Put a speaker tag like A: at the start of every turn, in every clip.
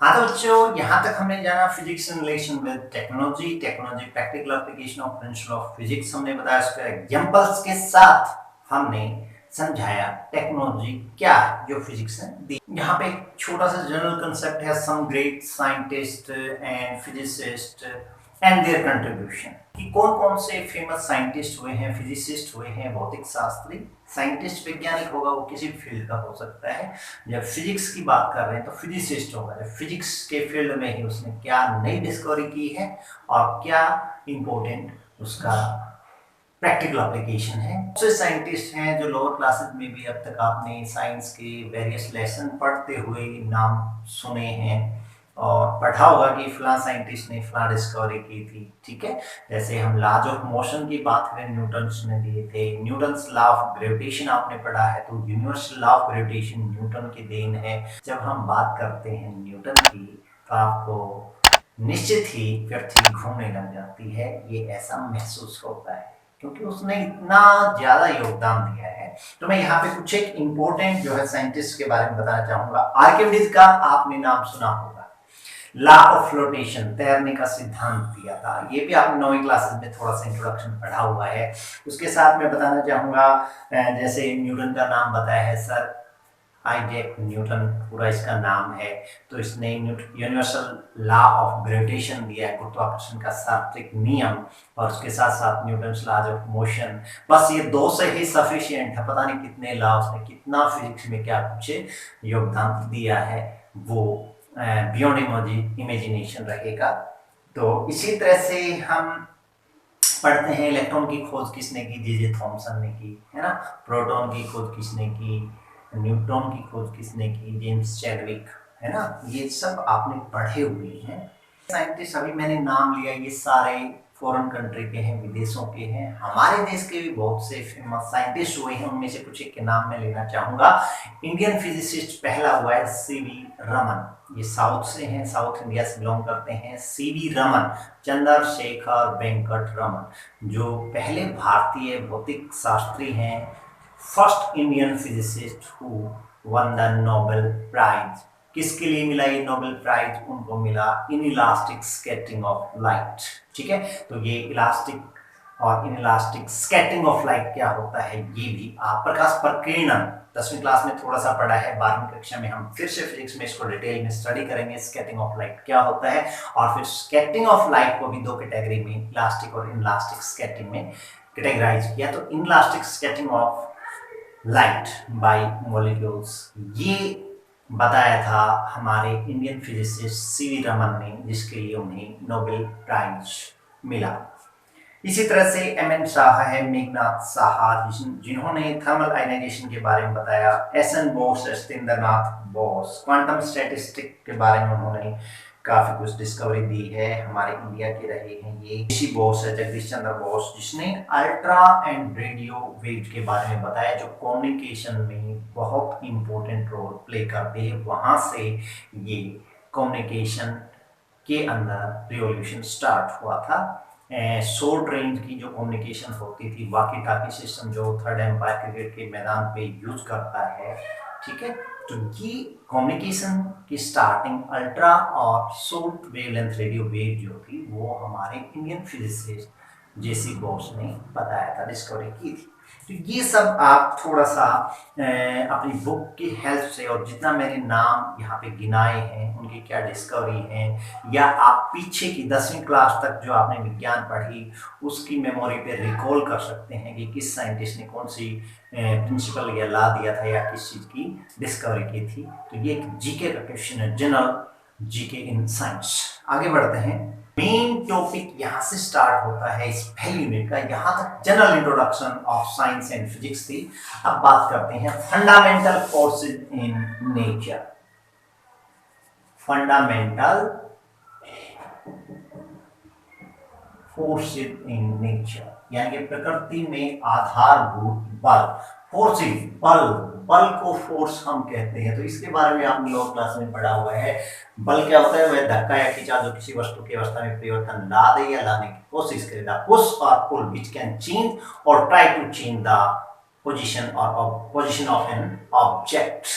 A: हाँ तो बच्चों, यहाँ तक हमने जाना physics in relation with technology, technology practical application of principle of physics हमने बताया, उसके एग्जांपल्स के साथ हमने समझाया टेक्नोलॉजी क्या है जो फिजिक्स ने दी। यहाँ पे एक छोटा सा जनरल कंसेप्ट है, some great scientist and physicist and their contribution, कि कौन कौन से फेमस साइंटिस्ट हुए हैं, फिजिसिस्ट हुए हैं, भौतिक शास्त्री। साइंटिस्ट वैज्ञानिक होगा, वो किसी फील्ड का हो सकता है। जब फिजिक्स की बात कर रहे हैं तो फिजिसिस्ट होगा, जब फिजिक्स के फील्ड में ही उसने क्या नई डिस्कवरी की है और क्या इंपॉर्टेंट उसका प्रैक्टिकल एप्लीकेशन है। बहुत से साइंटिस्ट हैं जो लोअर क्लासेस में भी अब तक आपने साइंस के वेरियस लेसन पढ़ते हुए नाम सुने हैं और पढ़ा होगा कि फला साइंटिस्ट ने फला डिस्कवरी की थी। ठीक है, जैसे हम लॉज ऑफ मोशन की बात करें, न्यूटन्स ने दिए थे। न्यूटन्स लॉ ऑफ ग्रेविटेशन आपने पढ़ा है, तो universal law of gravitation Newton की देन है। जब हम बात करते हैं न्यूटन की तो आपको निश्चित ही पृथ्वी घूमने लग जाती है, ये ऐसा महसूस होता है क्योंकि उसने इतना ज्यादा योगदान दिया है। तो मैं यहाँ पे कुछ एक इंपॉर्टेंट जो है साइंटिस्ट के बारे में बताना चाहूंगा। आर्किमिडीज का आपने नाम सुना होगा, लॉ ऑफ फ्लोटेशन, तैरने का सिद्धांत दिया था। ये भी आपने 9वीं क्लासेस में थोड़ा सा इंट्रोडक्शन पढ़ा हुआ है। उसके साथ मैं बताना चाहूंगा, जैसे न्यूटन का नाम बताया है, सर आइजैक न्यूटन पूरा इसका नाम है, तो इसने यूनिवर्सल लॉ ऑफ ग्रेविटेशन दिया है, गुरुत्वाकर्षण का सार्वत्रिक नियम, और उसके साथ साथ न्यूटन्स लॉज ऑफ मोशन। बस ये दो से ही सफिशिएंट है, पता नहीं कितने लॉ उसने, कितना फिजिक्स में क्या कुछ योगदान दिया है, वो बियॉन्ड इमेजिनेशन रहेगा। तो इसी तरह से हम पढ़ते हैं, इलेक्ट्रॉन की खोज किसने की, जे थॉमसन ने की, है ना। प्रोटॉन की खोज किसने की, न्यूट्रॉन की खोज किसने की, जेम्स चैडविक, है ना। ये सब आपने पढ़े हुए हैं। साइंटिस्ट अभी मैंने नाम लिया, ये सारे फॉरेन कंट्री के हैं, विदेशों के हैं। हमारे देश के भी बहुत से फेमस साइंटिस्ट हुए हैं, उनमें से कुछ एक के नाम मैं लेना चाहूंगा। इंडियन फिजिसिस्ट पहला हुआ है सीवी रमन, ये साउथ से हैं, साउथ इंडिया से बिलोंग करते हैं। सीवी रमन, चंद्रशेखर वेंकट रमन, जो पहले भारतीय भौतिक शास्त्री हैं, first Indian physicist who won the Nobel prize. किसके लिए मिला ये नोबेल प्राइज? उनको मिला inelastic scattering of light. ठीक है, तो ये इलास्टिक और इनइलास्टिक स्कैटरिंग ऑफ लाइट क्या होता है, ये भी आप प्रकाश प्रकीर्णन 10वीं क्लास में थोड़ा सा पढ़ा है, 12वीं कक्षा में हम फिर से फिजिक्स में इसको डिटेल में स्टडी करेंगे, स्कैटरिंग ऑफ लाइट क्या होता है। और फिर स्कैटरिंग ऑफ लाइट को भी दो कैटेगरी में, इलास्टिक और इनइलास्टिक स्कैटरिंग में कैटेगराइज किया। तो inelastic scattering of light by molecules, ये बताया था हमारे इंडियन फिजिसिस्ट सीवी रमन ने, जिसके लिए उन्हें नोबेल प्राइज मिला। इसी तरह से एम.एन. शाह है, मेघनाथ साहा, जिन्होंने थर्मल आयनाइजेशन के बारे में बताया। SN. Bose, Satyendranath Bose, quantum statistic के बारे में उन्होंने काफी कुछ डिस्कवरी दी है, हमारे इंडिया के रहे हैं ये। ऋषि बोस है, जगदीश चंद्र बोस, जिसने अल्ट्रा एंड रेडियो वेव के बारे में बताया, जो कम्युनिकेशन में बहुत इंपॉर्टेंट रोल प्ले करते हैं। वहां से ये कम्युनिकेशन के अंदर रिवॉल्यूशन स्टार्ट हुआ था। शॉर्ट रेंज की जो कम्युनिकेशन होती थी, वाकी टाकी सिस्टम जो थर्ड एम्पायर क्रिकेट के मैदान पे यूज करता है, ठीक है, तो ये कम्युनिकेशन की स्टार्टिंग अल्ट्रा और शॉर्ट वेवलेंथ रेडियो वेव जो थी, वो हमारे इंडियन फिजिसिस्ट जेसी बोस ने बताया था, डिस्कवरी की थी। तो ये सब आप थोड़ा सा अपनी बुक की हेल्प से, और जितना मैंने नाम यहाँ पे गिनाए हैं, उनकी क्या डिस्कवरी हैं, या आप पीछे की 10वीं क्लास तक जो आपने विज्ञान पढ़ी, उसकी मेमोरी पे रिकॉल कर सकते हैं कि किस साइंटिस्ट ने कौन सी प्रिंसिपल या ला दिया था, या किस चीज़ की डिस्कवरी की थी। तो ये एक जीके का क्वेश्चन है, जनरल जीके इन साइंस। आगे बढ़ते हैं। मेन टॉपिक यहाँ से स्टार्ट होता है इस पहली यूनिट का। यहाँ तक general introduction of science and physics थी। अब बात करते हैं fundamental forces in nature. Fundamental forces in nature, यानी कि प्रकृति में आधारभूत बल। फोर्सेस, बल, बल को फोर्स हम कहते हैं। तो इसके बारे में आपने लोअर क्लास में पढ़ा हुआ है। बल क्या होता है? वह धक्का या खिंचाव जो किसी वस्तु की अवस्था में परिवर्तन ला दे या लाने की कोशिश करेगा। पुश और पुल विच कैन चेंज और try to change the position और पोजीशन ऑफ एन ऑब्जेक्ट।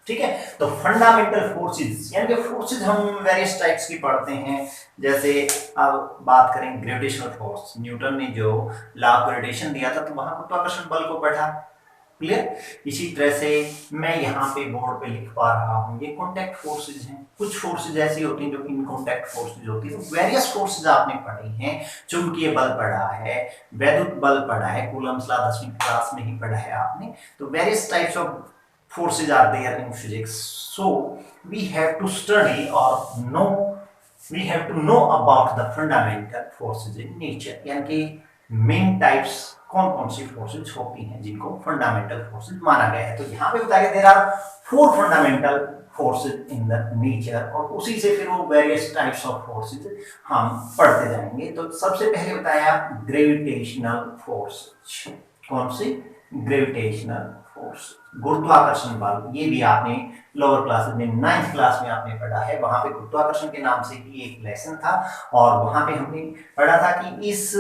A: ठीक है। तो फंडामेंटल फोर्सेस यानी कि फोर्सेस हम वेरियस टाइप्स की पढ़ते हैं। जैसे अब बात करें ग्रेविटेशनल फोर्स, न्यूटन ने जो लॉ ऑफ ग्रेविटेशन दिया था तो वहां गुरुत्वाकर्षण बल को पढ़ा, क्लियर। इसी तरह से मैं यहाँ पे बोर्ड पे लिख पा रहा हूँ, ये कॉन्टैक्ट फोर्सेज हैं। कुछ फोर्सेज ऐसी होती हैं जो इन कॉन्टैक्ट फोर्सेज होती है। तो वेरियस फोर्सेज आपने पढ़ी हैं, चुंबकीय बल पढ़ा है, वैद्युत बल पढ़ा है, कूलम्ब्स लॉ 10वीं क्लास में ही पढ़ा है आपने। तो various types of forces are there in physics, so we have to study or know, we have to know about the fundamental forces in nature, यानी कि मेन टाइप्स कौन कौन सी फोर्सेज होती हैं जिनको फंडामेंटल फोर्सेज माना गया है। तो यहाँ पे बताया there are 4 fundamental forces in the nature, और उसी से फिर वो वेरियस टाइप्स ऑफ फोर्सेज हम पढ़ते जाएंगे। तो सबसे पहले बताया ग्रेविटेशनल फोर्सेज, कौन सी? ग्रेविटेशनल फोर्स, गुरुत्वाकर्षण बल। ये भी आपने लोअर क्लास में 9th क्लास में आपने पढ़ा है, वहां पे गुरुत्वाकर्षण के नाम से ही एक लेसन था, और वहां पे हमने पढ़ा था कि इस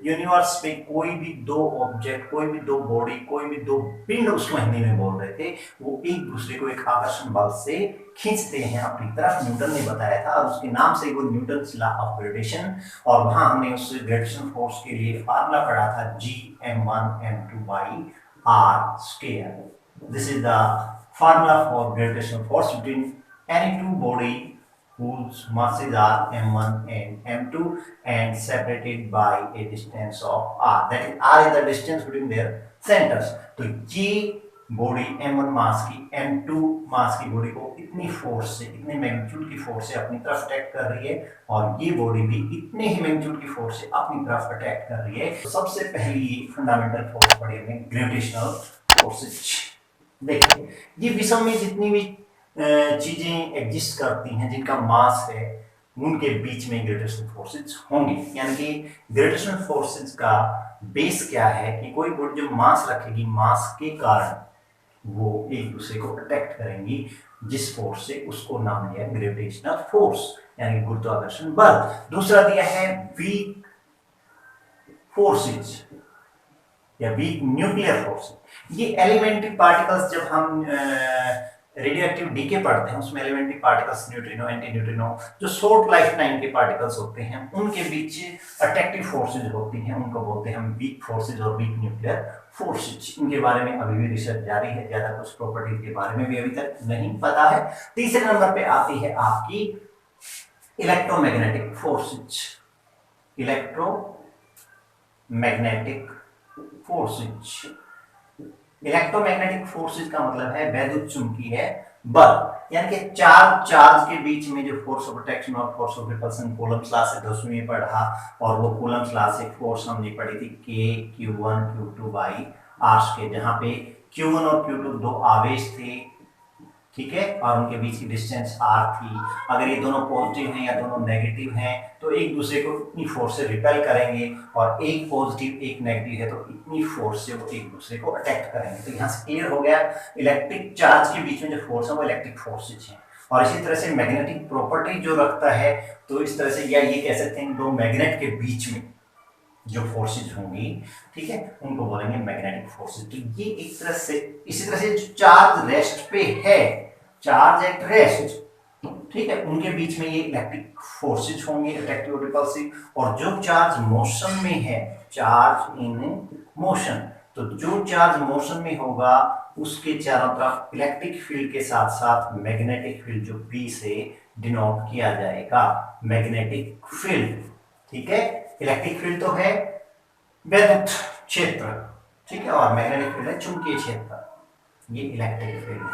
A: यूनिवर्स पे कोई भी दो ऑब्जेक्ट, कोई भी दो बॉडी, कोई भी दो पिंड, उसको हिंदी में बोल रहे थे, वो एक दूसरे को एक आकर्षण बल से खींचते हैं अपनी तरफ। न्यूटन ने बताया था, और उसके नाम से वो न्यूटन्स लॉ ऑफ ग्रेविटेशन। और वहां हमने उस ग्रेविटेशन फोर्स के लिए फार्मूला पढ़ा था Gm1m2/r²। This is the formula for gravitational force between any two body whose masses are m1 and m2 and separated by a distance of r, that is r is the distance between their centers। तो ये body m1 मास की m2 मास की body को इतनी force से, इतने magnitude की force से अपनी तरफ अटैक कर रही है, और ये बॉडी भी इतने ही मैग्नीट्यूड की फोर्स से अपनी तरफ अटैक कर रही है। तो सबसे पहली फंडामेंटल फोर्स पढ़ी हमने ग्रेविटेशनल फोर्सेज। देखिए, ये विश्व में जितनी भी चीजें एग्जिस्ट करती हैं जिनका मास है, उनके बीच में ग्रेविटेशनल फोर्सेज होंगी। यानी कि ग्रेविटेशनल फोर्सेज का बेस क्या है कि कोई बॉडी जो मास रखेगी, मास के कारण वो एक दूसरे को अट्रैक्ट करेंगी, जिस फोर्स से, उसको नाम दिया ग्रेविटेशनल फोर्स यानी गुरुत्वाकर्षण बल। दूसरा दिया है वीक फोर्सेज या वीक न्यूक्लियर फोर्स। ये एलिमेंट्री पार्टिकल्स, जब हम रेडियोएक्टिव डीके पढ़ते हैं उसमें elementary particles, neutrino, anti neutrino, जो शॉर्ट लाइफ टाइम के पार्टिकल्स होते हैं, उनके बीच अट्रैक्टिव फोर्सेज होती हैं, उनको बोलते हैं हम वीक फोर्सेज और वीक न्यूक्लियर फोर्सेज। इनके बारे में अभी भी रिसर्च जारी है, ज्यादा कुछ प्रॉपर्टीज के बारे में भी अभी तक नहीं पता है। तीसरे नंबर पे आती है आपकी electromagnetic forces. Electromagnetic forces, electromagnetic forces का मतलब है वैद्युत चुंबकीय बल। यानी कि चार्ज के बीच में जो फोर्स ऑफ अट्रैक्शन और force of repulsion Coulomb's law से 10वीं में पढ़ा, और वो कूलम्ब्स लॉ से फोर्स हमने पढ़ी थी K/Q1/Q2/r², जहां पे Q1 और Q2 दो आवेश थे, ठीक है, और उनके बीच की डिस्टेंस r थी। अगर ये दोनों पॉजिटिव हैं या दोनों नेगेटिव हैं तो एक दूसरे को इतनी फोर्स से रिपेल करेंगे, और एक पॉजिटिव एक नेगेटिव है तो इतनी फोर्स से वो एक दूसरे को अटैक करेंगे। तो यहाँ से क्लियर हो गया, इलेक्ट्रिक चार्ज के बीच में जो फोर्स है वो इलेक्ट्रिक फोर्सेज है। और इसी तरह से मैग्नेटिक प्रॉपर्टी जो रखता है, तो इस तरह से, या ये कह सकते हैं दो मैग्नेट के बीच में जो फोर्सेज होंगी, ठीक है, उनको बोलेंगे मैग्नेटिक फोर्सेज। तो ये एक तरह से, इसी तरह से जो चार्ज रेस्ट पे है, चार्ज एट रेस्ट, ठीक है, उनके बीच में ये इलेक्ट्रिक फोर्सेज होंगे, अट्रैक्टिव और रिपल्सिव। और जो चार्ज मोशन में है, चार्ज इन मोशन, तो जो चार्ज मोशन में होगा उसके चारों तरफ इलेक्ट्रिक फील्ड के साथ साथ मैग्नेटिक फील्ड, जो P से डिनोट किया जाएगा, मैग्नेटिक फील्ड, ठीक है। इलेक्ट्रिक फील्ड तो है वैद्युत क्षेत्र, ठीक है, और मैग्नेटिक फील्ड है चुंबकीय क्षेत्र। ये इलेक्ट्रिक फील्ड है,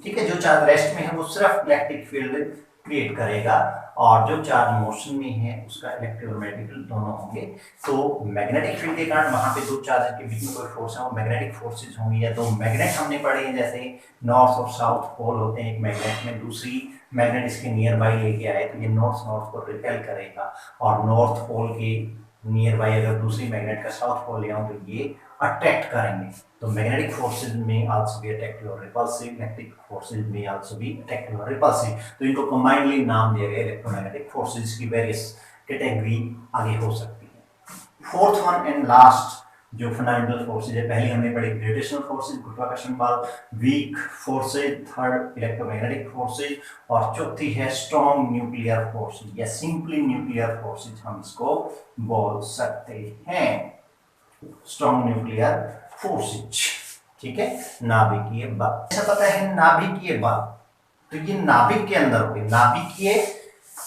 A: ठीक है। जो चार्ज रेस्ट में है वो सिर्फ इलेक्ट्रिक फील्ड क्रिएट करेगा, और जो चार्ज मोशन में है उसका इलेक्ट्रिक और मैग्नेटिक फील्ड दोनों होंगे। तो मैग्नेटिक फील्ड के कारण वहां पे दो चार्ज के बीच में कोई फोर्स है, वो मैग्नेटिक फोर्सेज होंगी। या दो मैग्नेट हमने पढ़े हैं, जैसे नॉर्थ और साउथ पोल होते हैं एक मैग्नेट में, दूसरी मैग्नेट इसके नियर बाई लेके आए तो ये नॉर्थ को रिपेल करेगा, और नॉर्थ पोल के नियर बाई अगर दूसरी मैग्नेट का साउथ पोल ले आऊं तो ये अट्रैक्ट करेंगे। तो मैग्नेटिक फोर्सेज में आल्सो बी अट्रैक्टिव और रिपल्सिव, इलेक्ट्रिक फोर्सेज में आल्सो बी अट्रैक्टिव और रिपल्सिव। तो इनको कंबाइंडली नाम दिया गया इलेक्ट्रोमैग्नेटिक फोर्सेज की वेरियस कैटेगरी आगे हो सकती है। फोर्थ वन एंड लास्ट जो फंडामेंटल फोर्सेज है, पहले हमने पढ़ी ग्रेविटेशनल फोर्सेज, गुरुत्वाकर्षण बल, week forces, third electromagnetic forces, और चौथी है स्ट्रॉन्ग न्यूक्लियर फोर्सेज या सिंपली न्यूक्लियर फोर्सेज हम इसको बोल सकते हैं, स्ट्रॉन्ग न्यूक्लियर फोर्सेज। ठीक है, नाभिकीय बल। ऐसा पता है नाभिकीय बल, तो ये नाभिक के अंदर होगी।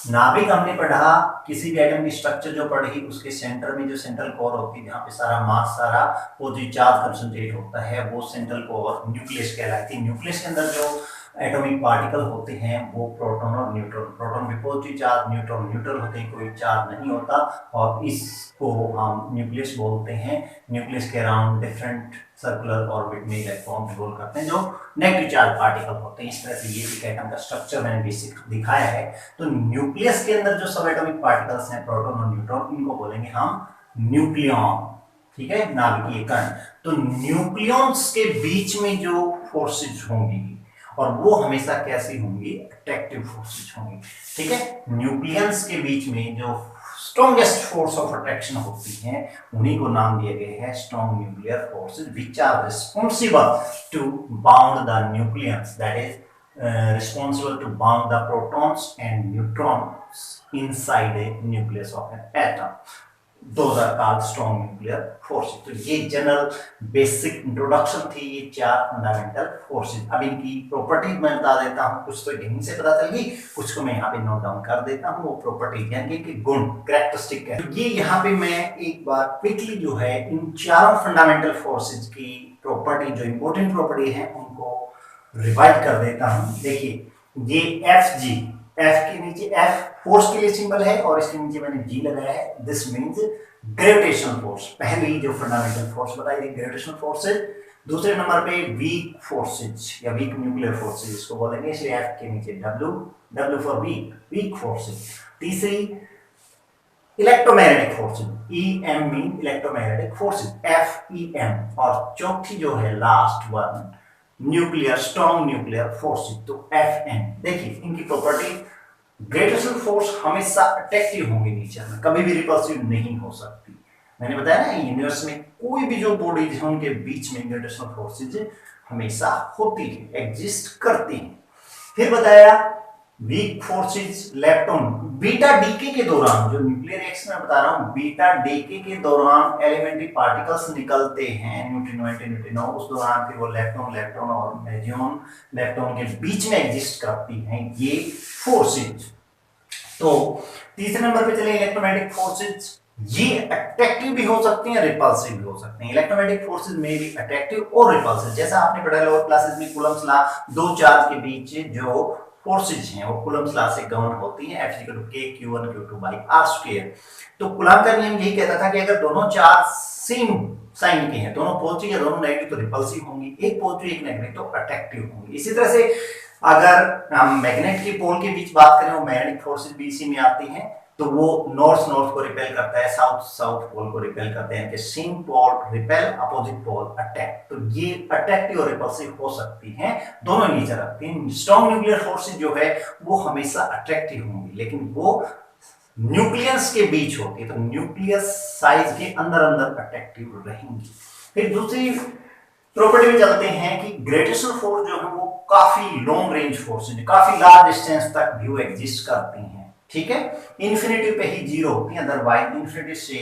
A: नाभिक हमने पढ़ा, किसी भी एटम की स्ट्रक्चर जो पढ़ी उसके सेंटर में जो सेंट्रल कोर होती है, जहाँ पे सारा मास, सारा पॉजिटिव चार्ज कंसंट्रेट होता है, वो सेंट्रल कोर न्यूक्लियस कहलाती है। न्यूक्लियस के अंदर जो एटॉमिक पार्टिकल होते हैं वो प्रोटॉन और न्यूट्रॉन, प्रोटॉन में पॉजिटिव चार्ज, न्यूट्रॉन न्यूट्रल होते हैं, कोई चार्ज नहीं होता, और इसको हम न्यूक्लियस बोलते हैं। न्यूक्लियस के अराउंड डिफरेंट सर्कुलर ऑर्बिट में इलेक्ट्रॉन रिवॉल्व करते हैं जो नेगेटिव चार्ज पार्टिकल होते हैं। इस तरह से ये एक एटम का स्ट्रक्चर मैंने बेसिक दिखाया है। तो न्यूक्लियस के अंदर जो सब एटॉमिक पार्टिकल्स हैं, प्रोटॉन और न्यूट्रॉन, इनको बोलेंगे हम न्यूक्लियॉन। ठीक है, नाभिकीय कण। तो न्यूक्लियॉन्स के बीच में जो फोर्सेज होंगी, और वो हमेशा कैसी होंगी, अट्रैक्टिव फोर्सेज होंगी। ठीक है, न्यूक्लियंस के बीच में जो स्ट्रॉन्गेस्ट फोर्स ऑफ अट्रैक्शन होती हैं, उन्हीं को नाम दिए गए हैं strong nuclear forces, which are responsible to bound the nucleons, that is responsible to bound the protons and neutrons inside a nucleus of an atom. Those are called strong nuclear forces. तो ये general basic introduction थी ये चार fundamental forces. अब इनकी properties मैं बता देता हूँ, कुछ तो यहीं से पता चल गई, कुछ को मैं यहाँ पे नोट डाउन कर देता हूँ। वो प्रॉपर्टीज यानी कि गुण, कैरेक्टरिस्टिक है। तो ये यहाँ पे मैं एक बार क्विकली जो है इन चारों फंडामेंटल फोर्सेज की प्रॉपर्टी, जो इंपॉर्टेंट प्रॉपर्टी है, उनको रिवाइज कर देता हूँ। देखिए, ये एफ जी, एफ के नीचे एफ फोर्स के लिए सिंबल है और इसके नीचे मैंने जी लगाया है। दिस मींस ग्रेविटेशनल फोर्स, पहली जो फंडामेंटल फोर्स बताई थी ग्रेविटेशनल फोर्सेज। दूसरे नंबर पे वीक फोर्सेज या वीक न्यूक्लियर फोर्सेज इसको बोलेंगे, इसलिए एफ के नीचे W, W for weak, weak forces. तीसरी electromagnetic forces, E M mean electromagnetic forces, F E M. और चौथी जो है last one, nuclear, strong nuclear forces, तो एफ एन। देखिए इनकी प्रॉपर्टी, ग्रेविटेशनल फोर्स हमेशा अट्रैक्टिव होंगी नेचर में, कभी भी रिपल्सिव नहीं हो सकती। मैंने बताया ना, यूनिवर्स में कोई भी जो बॉडीज है उनके बीच में ग्रेविटेशनल फोर्सेज हमेशा होती है, एग्जिस्ट करती है। फिर बताया week forces, lepton, beta decay के दौरान, जो न्यूक्लियर रिएक्शन में बता रहा हूं, बीटा डीके के दौरान एलिमेंट्री पार्टिकल्स निकलते हैं, न्यूट्रिनो एंटीन्यूट्रिनो, उस दौरान फिर वो लेप्टॉन और मेजॉन लेप्टॉन के बीच में एग्जिस्ट करती हैं ये फोर्सेज। तो तीसरे नंबर पे चले इलेक्ट्रोमैग्नेटिक फोर्सेज, ये अट्रैक्टिव भी हो सकती हैं, रिपल्सिव भी हो सकते हैं। इलेक्ट्रोमैग्नेटिक फोर्सेज में भी अट्रैक्टिव और रिपल्सिव, जैसा आपने पढ़ा लोअर क्लासेस में कूलम्ब्स लॉ, दो चार्ज के बीच जो फोर्सेज हैं वो कूलम्ब्स लॉ से गवर्न होती हैं, F = K Q1 Q2 r square. तो कूलम्ब का नियम यही कहता था कि अगर दोनों चार्ज सेम साइन के हैं, दोनों पॉजिटिव या दोनों नेगेटिव, तो रिपल्सिव होंगी, एक पॉजिटिव एक नेगेटिव तो अट्रैक्टिव होंगी। इसी तरह से अगर हम मैग्नेट के पोल के बीच बात करें, वो मैग्नेटिक फोर्सेज भी इसी में आती हैं, तो वो नॉर्थ नॉर्थ को रिपेल करता है, साउथ साउथ पोल को रिपेल करते हैं, कि same pole repel, opposite pole attack. तो ये अट्रैक्टिव और रिपल्सिव हो सकती हैं, दोनों नेचर रखती हैं। स्ट्रॉन्ग न्यूक्लियर फोर्सेज जो है वो हमेशा अट्रैक्टिव होंगी, लेकिन वो न्यूक्लियस के बीच होती है, तो न्यूक्लियस साइज के अंदर अंदर अट्रैक्टिव रहेंगी। फिर दूसरी प्रॉपर्टी में चलते हैं कि ग्रेविटेशनल फोर्स जो है वो काफी लॉन्ग रेंज फोर्स है, काफी लार्ज डिस्टेंस तक भी वो एग्जिस्ट करती हैं। ठीक है, इन्फिनिटी पे ही जीरो होती है, अदरवाइज इन्फिनिटी से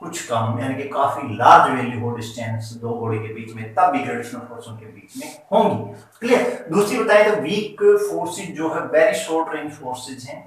A: कुछ कम, यानी कि काफी लार्ज वैल्यू हो डिस्टेंस दो बॉडी के बीच में, तब भी ग्रेविटेशनल फोर्स उनके बीच में होंगी। क्लियर। दूसरी बताएं तो वीक फोर्सेज जो है वेरी शॉर्ट रेंज फोर्सेज हैं,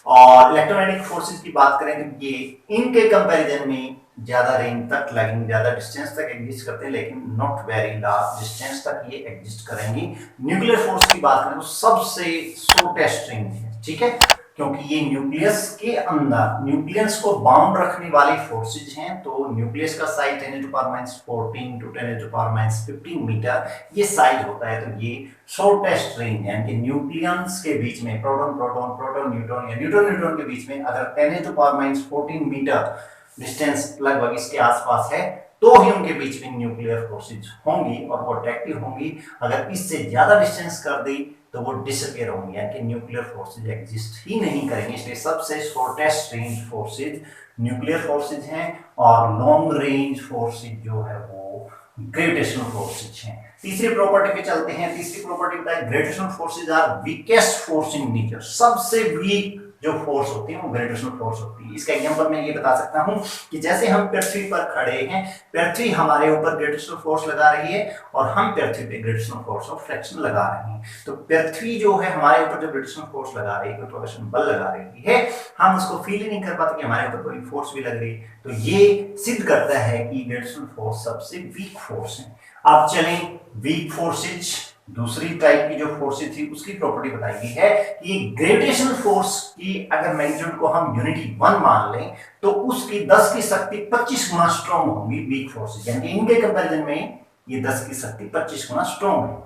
A: और इलेक्ट्रोमैग्नेटिक फोर्सेज की बात करें तो ये इनके कंपैरिजन में ज्यादा रेंज तक लगेंगे, ज्यादा डिस्टेंस तक एग्जिस्ट करते हैं, लेकिन नॉट वेरी लार्ज डिस्टेंस तक ये एग्जिस्ट करेंगी। न्यूक्लियर फोर्स की बात करें तो सबसे शॉर्टेस्ट रेंज है, ठीक है, क्योंकि ये न्यूक्लियस के अंदर न्यूक्लियस को बाउंड रखने वाली फोर्सेज हैं। तो न्यूक्लियस का साइज 10⁻14 to 10⁻15 मीटर ये साइज होता है। तो ये शॉर्टेस्ट रेंज है कि न्यूक्लियस के बीच में प्रोटॉन प्रोटॉन प्रोटॉन न्यूट्रॉन या न्यूट्रॉन न्यूट्रॉन के बीच में अगर 10⁻14 मीटर डिस्टेंस लगभग इसके आसपास है, तो ही उनके बीच में न्यूक्लियर फोर्सेज होंगी और वो अट्रैक्टिव होंगी। अगर इससे ज्यादा डिस्टेंस कर दी तो वो डिसअपियर होंगे, यानी कि न्यूक्लियर फोर्सेज एग्जिस्ट ही नहीं करेंगे। इसलिए सबसे shortest range forces nuclear forces हैं और लॉन्ग रेंज फोर्सेज जो है वो ग्रेविटेशनल फोर्सेज हैं। तीसरी प्रॉपर्टी पे चलते हैं। तीसरी प्रॉपर्टी बताए gravitational forces are weakest force in nature. सबसे वीक जो फोर्स होती है वो ग्रेविटेशनल फोर्स होती है। इसका एग्जांपल मैं ये बता सकता हूं कि जैसे हम पृथ्वी पर खड़े हैं, पृथ्वी हमारे ऊपर ग्रेविटेशनल फोर्स लगा रही है और हम पृथ्वी पे ग्रेविटेशनल फोर्स ऑफ फ्रिक्शन लगा रहे हैं। तो पृथ्वी जो है हमारे ऊपर जो ग्रेविटेशनल फोर्स लगा रही है, गुरुत्वाकर्षण बल लगा रही है, हम उसको फील ही नहीं कर पाते कि हमारे ऊपर कोई फोर्स भी लग रही है। तो ये सिद्ध करता है कि ग्रेविटेशनल फोर्स सबसे वीक फोर्स है। अब चलें वीक फोर्सेज, दूसरी टाइप की जो फोर्सेज थी उसकी प्रॉपर्टी बताई गई है कि ग्रेविटेशनल फोर्स की अगर मैग्नीट्यूड को हम यूनिटी 1 मान लें तो उसकी 10 की शक्ति 25 गुना स्ट्रॉन्ग होगी वीक फोर्सेज, यानी इनके कंपैरिजन में ये 10 की शक्ति 25 गुना स्ट्रॉन्ग है।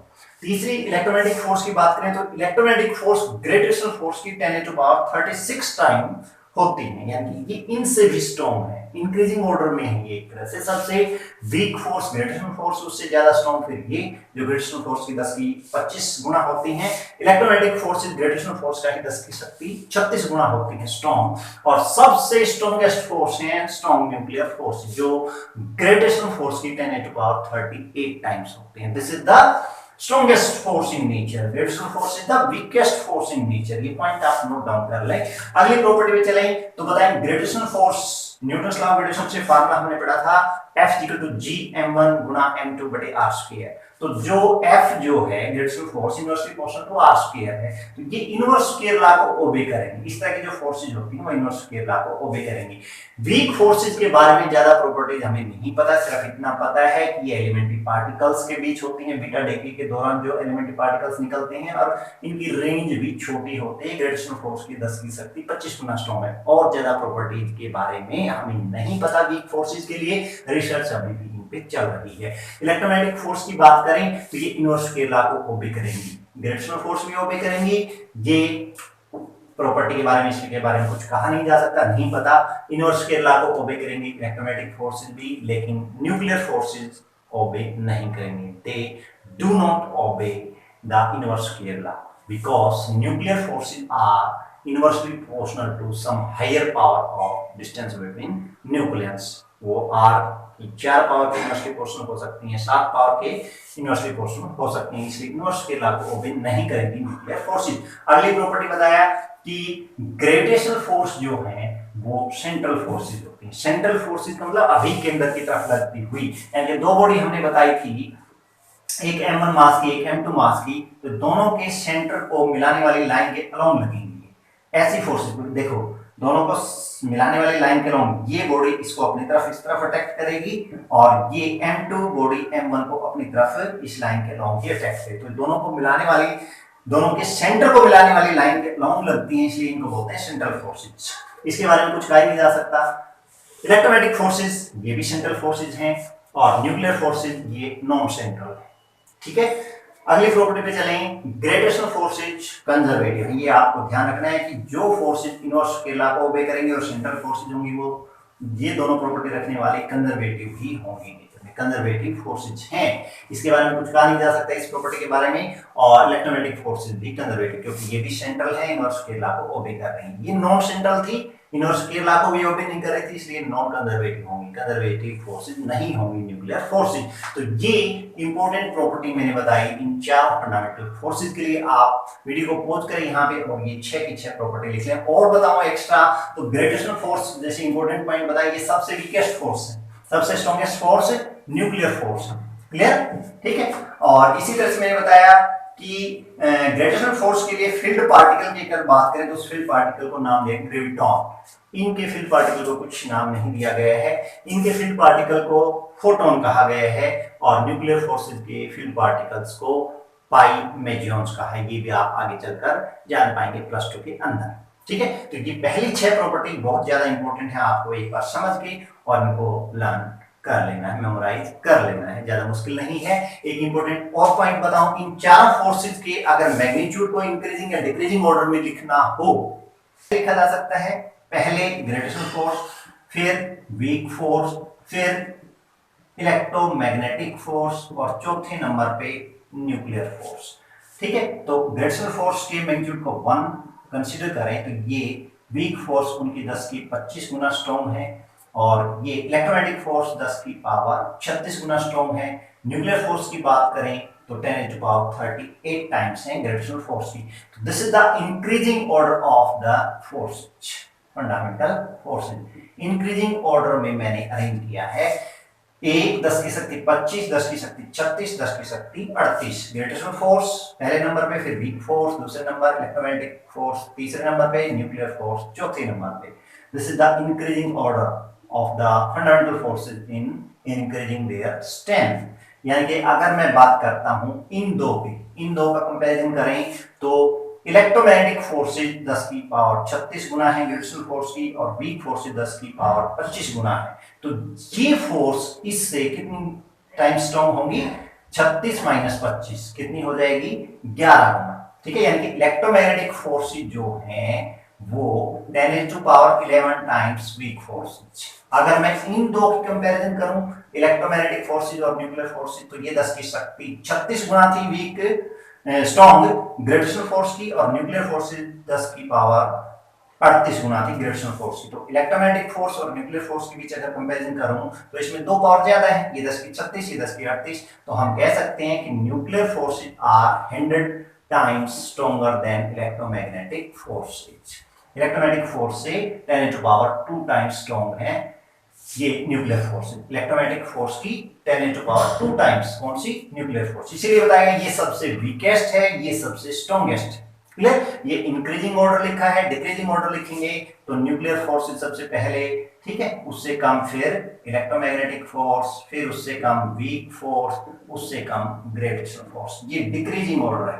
A: तीसरी इलेक्ट्रोमैग्नेटिक फोर्स की बात करें तो इलेक्ट्रोमैग्नेटिक फोर्स ग्रेविटेशनल फोर्स की 10⁻36 टाइम होती है, यानी कि ये इनसे भी स्ट्रॉन्ग है, इंक्रीजिंग ऑर्डर में है ये एक तरह से। सबसे वीक फोर्स ग्रेविटेशनल फोर्स, उससे ज्यादा स्ट्रॉन्ग फिर ये जो ग्रेविटेशनल फोर्स की 10 की 25 गुना होती है। इलेक्ट्रोमैग्नेटिक फोर्स ग्रेविटेशनल फोर्स का ही 10 की शक्ति 36 गुना होती है स्ट्रॉन्ग। और सबसे स्ट्रॉन्गेस्ट फोर्स है स्ट्रॉन्ग न्यूक्लियर फोर्स जो ग्रेविटेशनल फोर्स की 10⁻38 टाइम्स होती है। This is the strongest force in nature. Gravitational force is the weakest force in nature. ये पॉइंट आप नोट डाउन कर लें। अगली प्रॉपर्टी पे चलें तो बताएं gravitational force, Newton's law of gravitation से फार्मूला हमने पढ़ा था F=g_m1 गुना m2 बटे r स्क्वायर। तो जो F जो है gravitational force inversely proportional to r square है, तो ये इनवर्स स्क्वायर लॉ को ओबे करेंगे। इस तरह की जो फोर्सेज होती हैं वो इनवर्स स्क्वायर लॉ को ओबे करेंगी। वीक फोर्सेज के बारे में ज्यादा प्रॉपर्टीज हमें नहीं पता, सिर्फ इतना पता है कि ये एलिमेंट्री पार्टिकल्स के बीच होती हैं। बीटा डिग्री के दौरान जो एलिमेंट्री पार्टिकल्स निकलते हैं और इनकी रेंज भी छोटी होती है। ग्रेविटेशनल फोर्स की 10 की शक्ति 25 गुना स्ट्रॉन्ग है। और ज्यादा प्रॉपर्टीज के बारे में हमें नहीं पता वीक फोर्सेज के लिए, रिसर्च अभी भी इन पे चल रही है। इलेक्ट्रोमैग्नेटिक फोर्स की बात करें तो ये इनवर्स स्क्वायर लॉ को ओबे करेंगी, ग्रेविटेशनल फोर्स भी ओबे करेंगी। ये प्रॉपर्टी के बारे में, इसके बारे में कुछ कहा नहीं जा सकता, नहीं पता। इनवर्स स्क्वायर लॉ को ओबे करेंगी इलेक्ट्रोमैग्नेटिक फोर्सेज भी, लेकिन न्यूक्लियर फोर्सेज ओबे नहीं करेंगे। They do not obey the inverse square law because nuclear forces are inversely proportional to some higher power of distance between nucleus. वो r की 4 power के इनवर्सली प्रोपोर्शनल हो सकती हैं, 7 पावर के इनवर्सली प्रोपोर्शनल हो सकती हैं, इसलिए इनवर्स स्क्वायर लॉ को ओबे नहीं करेंगी न्यूक्लियर फोर्सेज। अगली प्रॉपर्टी बताया कि ग्रेविटेशनल फोर्स जो है वो सेंट्रल फोर्सेज होती है। सेंट्रल फोर्सेज का मतलब अभी केंद्र की तरफ लगती हुई, यानी दो बॉडी हमने बताई थी, एक m1 मास की एक m2 मास की, तो दोनों के सेंटर को मिलाने वाली लाइन के अलोंग लगेंगी ऐसी फोर्सेज। देखो दोनों को मिलाने वाली लाइन के अलोंग ये बॉडी इसको अपनी तरफ इस तरफ अटैक करेगी और ये m2 बॉडी m1 को अपनी तरफ इस लाइन के अलोंग ये अटैक करेगी। तो दोनों को मिलाने वाली, दोनों के सेंटर को मिलाने वाली लाइन के अलोंग लगती हैं, इसलिए इनको बोलते हैं सेंट्रल फोर्सेज। इसके बारे में कुछ कहा नहीं जा सकता। इलेक्ट्रोमैग्नेटिक फोर्सेज ये भी सेंट्रल फोर्सेज हैं और न्यूक्लियर फोर्सेज ये नॉन सेंट्रल है। ठीक है, अगली प्रॉपर्टी पे चलें। ग्रेविटेशनल फोर्सेज कंजर्वेटिव है। ये आपको ध्यान रखना है कि जो फोर्सेज इनवर्स स्क्वायर लॉ को ओबे करेंगे और सेंट्रल फोर्सेज होंगी वो ये दोनों प्रॉपर्टी रखने वाले कंजर्वेटिव ही होंगे, कंजर्वेटिव फोर्सेज हैं। इसके बारे में कुछ कहा नहीं जा सकता इस प्रॉपर्टी के बारे में। और इलेक्ट्रोमैग्नेटिक फोर्सेज भी कंजर्वेटिव, क्योंकि ये भी सेंट्रल है, इनवर्स स्क्वायर लॉ को ओबे कर रही है। ये नॉन सेंट्रल थी, इनवर्स स्क्वायर लॉ को भी ओबे नहीं कर रही थी, इसलिए नॉन कंजर्वेटिव होंगी, कंजर्वेटिव फोर्सेज नहीं होंगी न्यूक्लियर फोर्सेज। तो ये इंपॉर्टेंट प्रॉपर्टी मैंने बताई इन 4 फंडामेंटल फोर्सेज के लिए। आप वीडियो को पॉज करें यहाँ पे और ये 6 की 6 प्रॉपर्टी लिख लें। और बताऊं एक्स्ट्रा तो ग्रेविटेशनल फोर्स जैसे इंपॉर्टेंट पॉइंट बताइए, ये सबसे वीकेस्ट फोर्स है, सबसे स्ट्रॉन्गेस्ट फोर्स न्यूक्लियर फोर्स है। क्लियर, ठीक है। और इसी तरह से मैंने बताया कि ग्रेविटेशनल फोर्स के लिए फील्ड पार्टिकल की अगर बात करें तो उस फील्ड पार्टिकल को नाम दिया ग्रेविटॉन। इनके फील्ड पार्टिकल को कुछ नाम नहीं दिया गया है, इनके फील्ड पार्टिकल को फोटोन कहा गया है और न्यूक्लियर फोर्सेज के फील्ड पार्टिकल्स को पाई मेजॉन्स कहा है। ये भी आप आगे चलकर जान पाएंगे +2 के अंदर। ठीक है, तो ये पहली 6 प्रॉपर्टी बहुत ज्यादा इंपॉर्टेंट है, आपको एक बार समझ के और इनको लर्न कर लेना है, मेमोराइज कर लेना है, ज्यादा मुश्किल नहीं है। एक इंपॉर्टेंट और पॉइंट बताऊं, इन 4 फोर्सेज के अगर मैग्नीट्यूड को इंक्रीजिंग या डिक्रीजिंग ऑर्डर में लिखना हो लिखा जा सकता है। पहले ग्रेविटेशनल फोर्स, फिर वीक फोर्स, फिर इलेक्ट्रोमैग्नेटिक फोर्स और चौथे नंबर पे न्यूक्लियर फोर्स। ठीक है, तो ग्रेविटेशनल फोर्स के मैग्नीट्यूड को 1 कंसीडर करें तो ये वीक फोर्स उनकी 10 की 25 गुना स्ट्रॉन्ग है, और ये इलेक्ट्रोमैग्नेटिक फोर्स 10 की पावर 36 गुना स्ट्रॉन्ग है। न्यूक्लियर फोर्स की बात करें तो 10 टू पावर 38 टाइम्स है ग्रेविटेशनल फोर्स की। तो this is the increasing order of the force, fundamental forces. Increasing order में मैंने अरेंज किया है, 1 10 की शक्ति 25, 10 की शक्ति 36, 10 की शक्ति 38 ग्रेविटेशनल फोर्स पहले नंबर पे, फिर वीक फोर्स दूसरे नंबर, इलेक्ट्रोमैग्नेटिक फोर्स तीसरे नंबर पे, न्यूक्लियर फोर्स चौथे नंबर पे। This is the increasing order of the fundamental forces in increasing their strength. यानी कि अगर मैं बात करता हूं इन दो का कंपैरिजन करें तो इलेक्ट्रोमैग्नेटिक फोर्सेज 10 की पावर 36 गुना है ग्रेविटेशनल फोर्स की, और वीक फोर्सेज 10 की पावर 25 गुना है। तो ये फोर्स इससे कितनी टाइम स्ट्रॉन्ग होंगी? 36 माइनस 25 कितनी हो जाएगी? 11 गुना। ठीक है, यानी कि इलेक्ट्रोमैग्नेटिक फोर्सेज जो हैं वो 10 to power 11 times weak forces. अगर मैं इन दो की कंपैरिजन करूं इलेक्ट्रोमैग्नेटिक फोर्सेज और न्यूक्लियर फोर्सेज, तो ये 10 की शक्ति 36 गुना थी वीक स्ट्रॉन्ग ग्रेविटेशनल फोर्स की, और न्यूक्लियर फोर्सेज 10 की पावर 38 गुना थी ग्रेविटेशनल फोर्स की। तो इलेक्ट्रोमैग्नेटिक फोर्स और न्यूक्लियर फोर्स के बीच अगर कंपैरिजन करूं तो इसमें दो पावर ज्यादा है, ये 10 की 36, ये 10 की 38। तो हम कह सकते हैं कि nuclear forces are 100 times stronger than electromagnetic forces. Electromagnetic force से 10 टू पावर 2 टाइम्स स्ट्रॉन्ग है ये न्यूक्लियर फोर्स। इलेक्ट्रोमैग्नेटिक फोर्स की 10 टू पावर 2 टाइम्स कौन सी? Nuclear force. इसीलिए बताया ये सबसे वीकेस्ट है, ये सबसे स्ट्रॉन्गेस्ट है। क्लियर? ये इंक्रीजिंग ऑर्डर लिखा है, डिक्रीजिंग ऑर्डर लिखेंगे तो न्यूक्लियर फोर्स सबसे पहले, ठीक है, उससे कम फिर इलेक्ट्रोमैग्नेटिक फोर्स, फिर उससे कम वीक फोर्स, उससे कम ग्रेविटेशनल फोर्स। ये डिक्रीजिंग ऑर्डर है,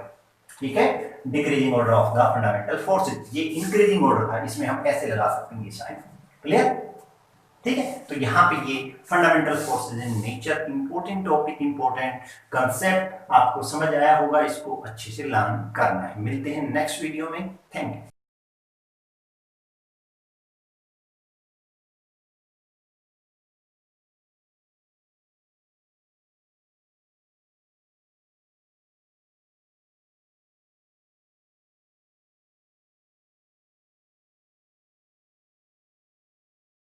A: ठीक है, decreasing order of the fundamental forces. ये इंक्रीजिंग ऑर्डर था, इसमें हम ऐसे लगा सकते हैं ये साइन। क्लियर? ठीक है, तो यहाँ पे ये fundamental forces in nature important topic, important concept आपको समझ आया होगा, इसको अच्छे से लर्न करना है। मिलते हैं नेक्स्ट वीडियो में। Thank you.